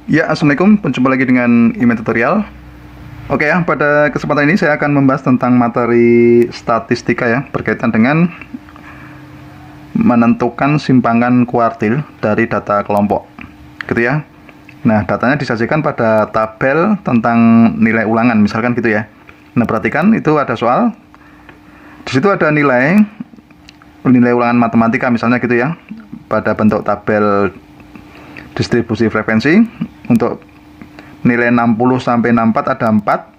Ya, Assalamualaikum, berjumpa lagi dengan Email Tutorial. Oke ya, pada kesempatan ini saya akan membahas tentang materi statistika ya, berkaitan dengan menentukan simpangan kuartil dari data kelompok, gitu ya. Nah, datanya disajikan pada tabel tentang nilai ulangan, misalkan gitu ya. Nah, perhatikan itu ada soal. Di situ ada nilai ulangan matematika misalnya gitu ya, pada bentuk tabel distribusi frekuensi. Untuk nilai 60 sampai 64 ada 4,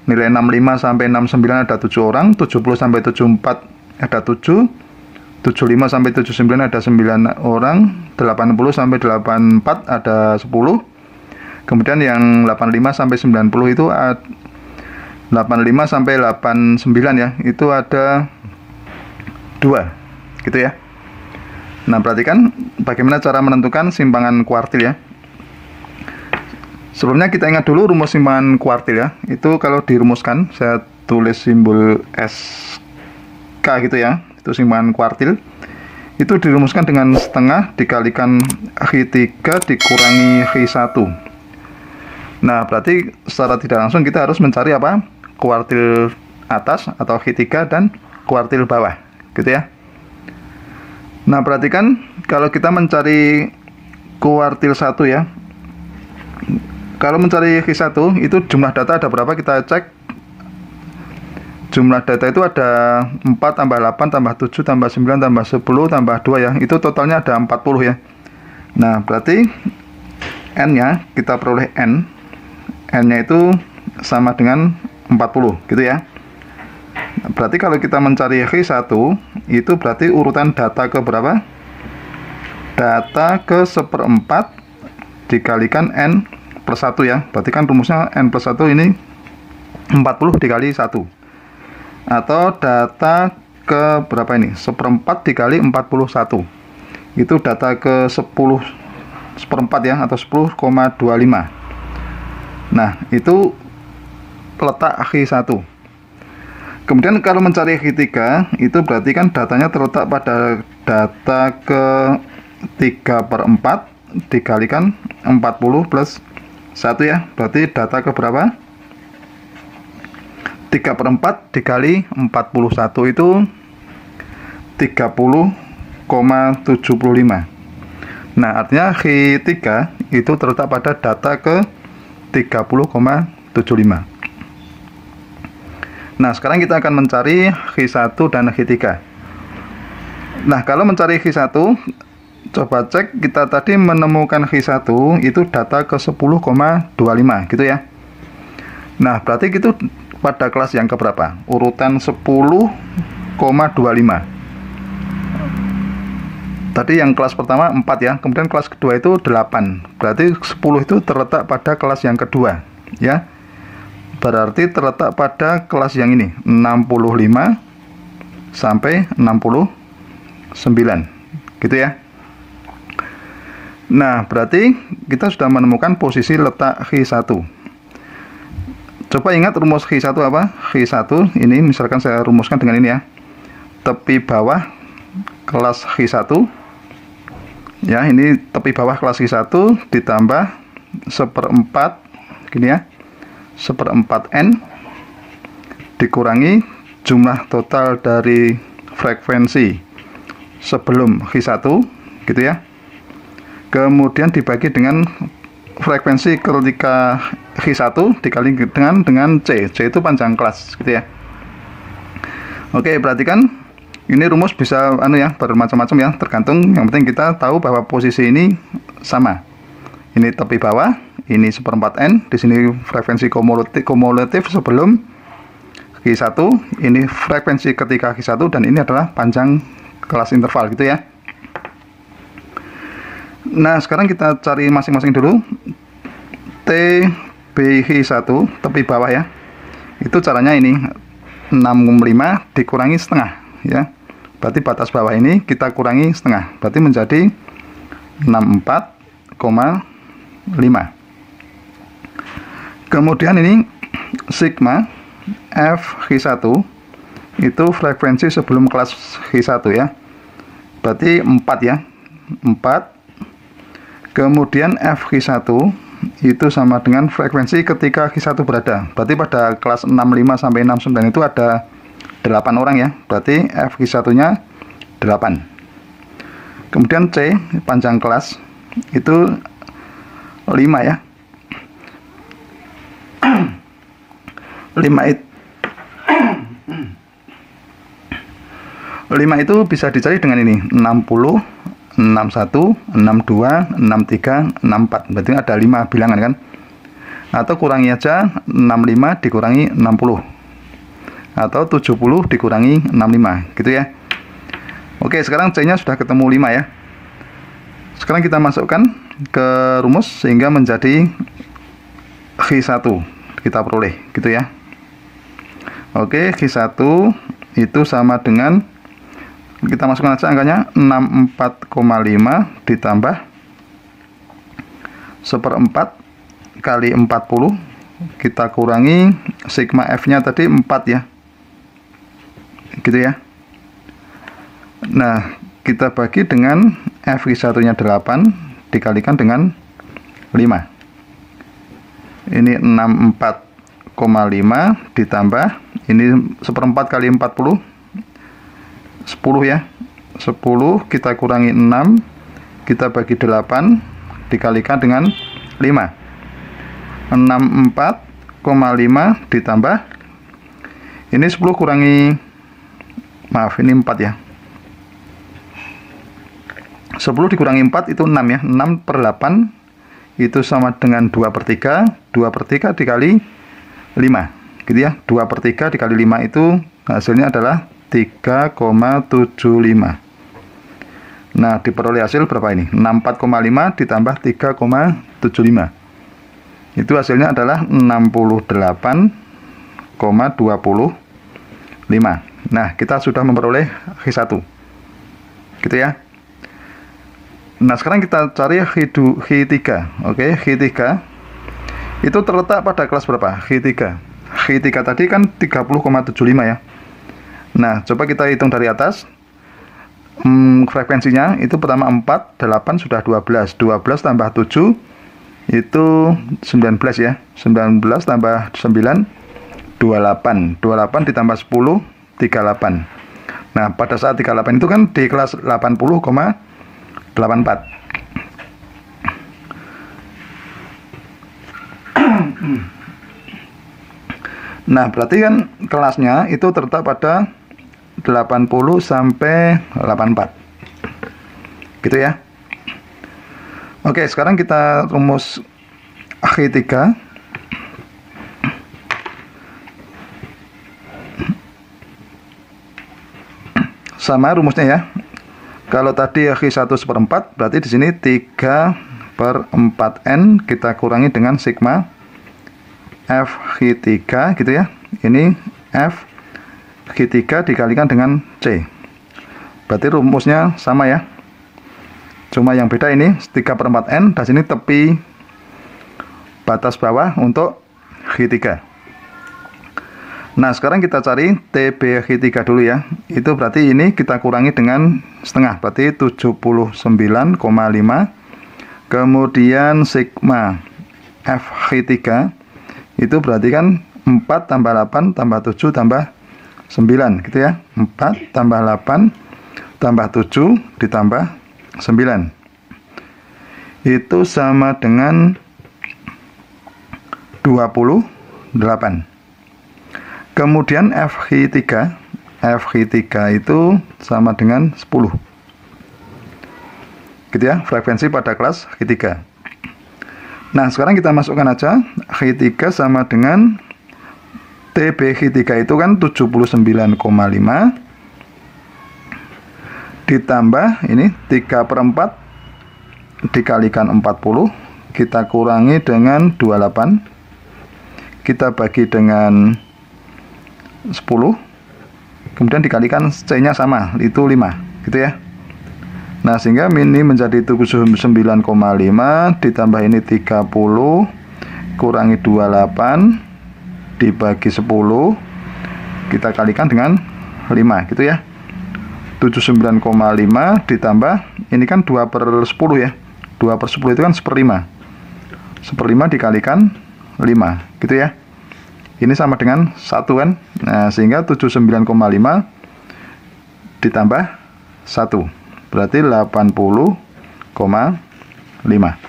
nilai 65 sampai 69 ada 7 orang, 70 sampai 74 ada 7, 75 sampai 79 ada 9 orang, 80 sampai 84 ada 10. Kemudian yang 85 sampai 90 itu 85 sampai 89 ya, itu ada 2, gitu ya. Nah, perhatikan bagaimana cara menentukan simpangan kuartil ya. Sebelumnya kita ingat dulu rumus simpangan kuartil ya. Itu kalau dirumuskan, saya tulis simbol SK gitu ya. Itu simpangan kuartil. Itu dirumuskan dengan setengah dikalikan X3 dikurangi X1. Nah, berarti secara tidak langsung kita harus mencari apa? Kuartil atas atau X3 dan kuartil bawah, gitu ya. Nah, perhatikan kalau kita mencari kuartil 1 ya. Kalau mencari X1 itu jumlah data ada berapa, kita cek. Jumlah data itu ada 4 tambah 8 tambah 7 tambah 9 tambah 10 tambah 2 ya. Itu totalnya ada 40 ya. Nah, berarti N-nya kita peroleh N. N-nya itu sama dengan 40 gitu ya. Nah, berarti kalau kita mencari X1 itu berarti urutan data ke berapa? Data ke 1/4 dikalikan N plus 1 ya. Berarti kan rumusnya N plus 1 ini 40 dikali 1. Atau data ke berapa ini? 1/4 dikali 41. Itu data ke 10 1/4 ya, atau 10,25. Nah, itu letak X1. Kemudian kalau mencari X3 itu berarti kan datanya terletak pada data ke 3/4 dikalikan 40 plus 1 ya. Berarti data ke berapa? 3/4 dikali 41 itu 30,75. Nah, artinya X3 itu terletak pada data ke 30,75. Nah, sekarang kita akan mencari X1 dan X3. Nah, kalau mencari X1, coba cek, kita tadi menemukan X1 itu data ke 10,25 gitu ya. Nah, berarti itu pada kelas yang keberapa? Urutan 10,25. Tadi yang kelas pertama 4 ya, kemudian kelas kedua itu 8. Berarti 10 itu terletak pada kelas yang kedua ya. Berarti terletak pada kelas yang ini, 65 sampai 69 gitu ya. Nah, berarti kita sudah menemukan posisi letak X1. Coba ingat rumus X1 apa? X1 ini misalkan saya rumuskan dengan ini ya. Tepi bawah kelas X1. Ya, ini tepi bawah kelas X1 ditambah 1/4 gini ya. 1/4 N dikurangi jumlah total dari frekuensi sebelum X1 gitu ya. Kemudian dibagi dengan frekuensi ketika X1 dikali dengan C. C itu panjang kelas gitu ya. Oke, perhatikan ini rumus bisa bermacam-macam ya, tergantung, yang penting kita tahu bahwa posisi ini sama. Ini tepi bawah, ini 1/4 N, di sini frekuensi kumulatif sebelum X1, ini frekuensi ketika X1, dan ini adalah panjang kelas interval gitu ya. Nah, sekarang kita cari masing-masing dulu. TBX1 tepi bawah ya. Itu caranya ini 65 dikurangi setengah ya. Berarti batas bawah ini kita kurangi setengah. Berarti menjadi 64,5. Kemudian ini sigma Fx1 itu frekuensi sebelum kelas X1 ya. Berarti 4 ya. 4. Kemudian FQ1 itu sama dengan frekuensi ketika Q1 berada. Berarti pada kelas 65 sampai 69 itu ada 8 orang ya. Berarti FQ1-nya 8. Kemudian C, panjang kelas itu 5 ya. 5 itu bisa dicari dengan ini 60, 61, 62, 63, 64. Berarti ada 5 bilangan kan. Atau kurangi aja 65 dikurangi 60. Atau 70 dikurangi 65 gitu ya. Oke, sekarang C nya sudah ketemu 5 ya. Sekarang kita masukkan ke rumus sehingga menjadi Q1 kita peroleh gitu ya. Oke, Q1 itu sama dengan, kita masukkan aja angkanya 64,5 ditambah 1/4 kali 40, kita kurangi sigma F nya tadi 4 ya, gitu ya. Nah, kita bagi dengan FQ1 nya 8 dikalikan dengan 5. Ini 64,5 ditambah ini 1/4 kali 40 10 ya. 10 kita kurangi 6, kita bagi 8 dikalikan dengan 5. 64,5 ditambah ini 10 kurangi, maaf ini 4 ya. 10 dikurangi 4 itu 6 ya. 6/8 itu sama dengan 2/3. 2/3 dikali 5 gitu ya. 2/3 dikali 5 itu hasilnya adalah 3,75. Nah, diperoleh hasil berapa ini? 64,5 ditambah 3,75. Itu hasilnya adalah 68,25. Nah, kita sudah memperoleh Q1. Gitu ya. Nah, sekarang kita cari Q3. Oke, Q3 itu terletak pada kelas berapa? Q3 tadi kan 30,75 ya. Nah, coba kita hitung dari atas. Frekuensinya itu pertama 4, 8 sudah 12. 12 tambah 7 itu 19 ya. 19 tambah 9 28. 28 ditambah 10 38. Nah, pada saat 38 itu kan di kelas 80,84. Nah, berarti kan kelasnya itu terletak pada 80 sampai 84. Gitu ya. Oke, sekarang kita rumus Q3. Sama rumusnya ya. Kalau tadi Q1 1/4, berarti di sini 3/4N kita kurangi dengan sigma FQ3 gitu ya. Ini FQ3 dikalikan dengan C. Berarti rumusnya sama ya. Cuma yang beda ini 3/4N, dan sini tepi batas bawah untuk Q3. Nah, sekarang kita cari TB Q3 dulu ya. Itu berarti ini kita kurangi dengan setengah, berarti 79,5. Kemudian sigma FQ3 itu berarti kan 4 tambah 8 tambah 7 tambah 9 gitu ya. 4 tambah 8 tambah 7 ditambah 9 itu sama dengan 28. Kemudian FQ3 itu sama dengan 10 gitu ya, frekuensi pada kelas Q3. Nah, sekarang kita masukkan aja Q3 sama dengan TB Q3 itu kan 79,5 ditambah ini 3/4 dikalikan 40, kita kurangi dengan 28, kita bagi dengan 10, kemudian dikalikan C nya sama, itu 5 gitu ya. Nah, sehingga ini menjadi 79,5 ditambah ini 30 kurangi 28 dibagi 10, kita kalikan dengan 5 gitu ya. 79,5 ditambah ini kan 2/10 ya. 2/10 itu kan 1/5. 1/5 dikalikan 5, gitu ya. Ini sama dengan 1 kan. Nah, sehingga 79,5 ditambah 1 berarti 80,5.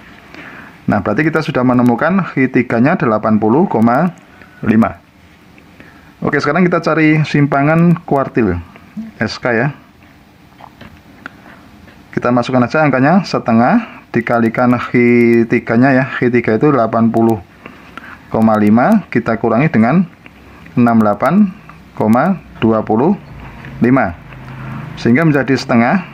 Nah, berarti kita sudah menemukan X3-nya 80,5. Oke, sekarang kita cari simpangan kuartil SK ya. Kita masukkan aja angkanya setengah dikalikan X3-nya ya. X3 itu 80,5 kita kurangi dengan 68,25 sehingga menjadi setengah.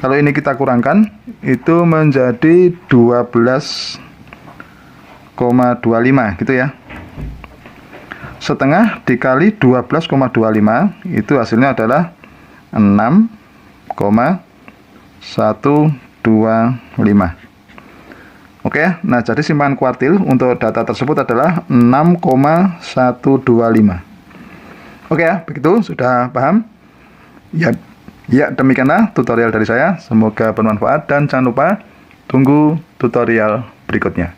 Kalau ini kita kurangkan itu menjadi 12,25 gitu ya. Setengah dikali 12,25 itu hasilnya adalah 6,125. Oke, nah jadi simpangan kuartil untuk data tersebut adalah 6,125. Oke ya, begitu sudah paham? Ya, demikianlah tutorial dari saya. Semoga bermanfaat dan jangan lupa tunggu tutorial berikutnya.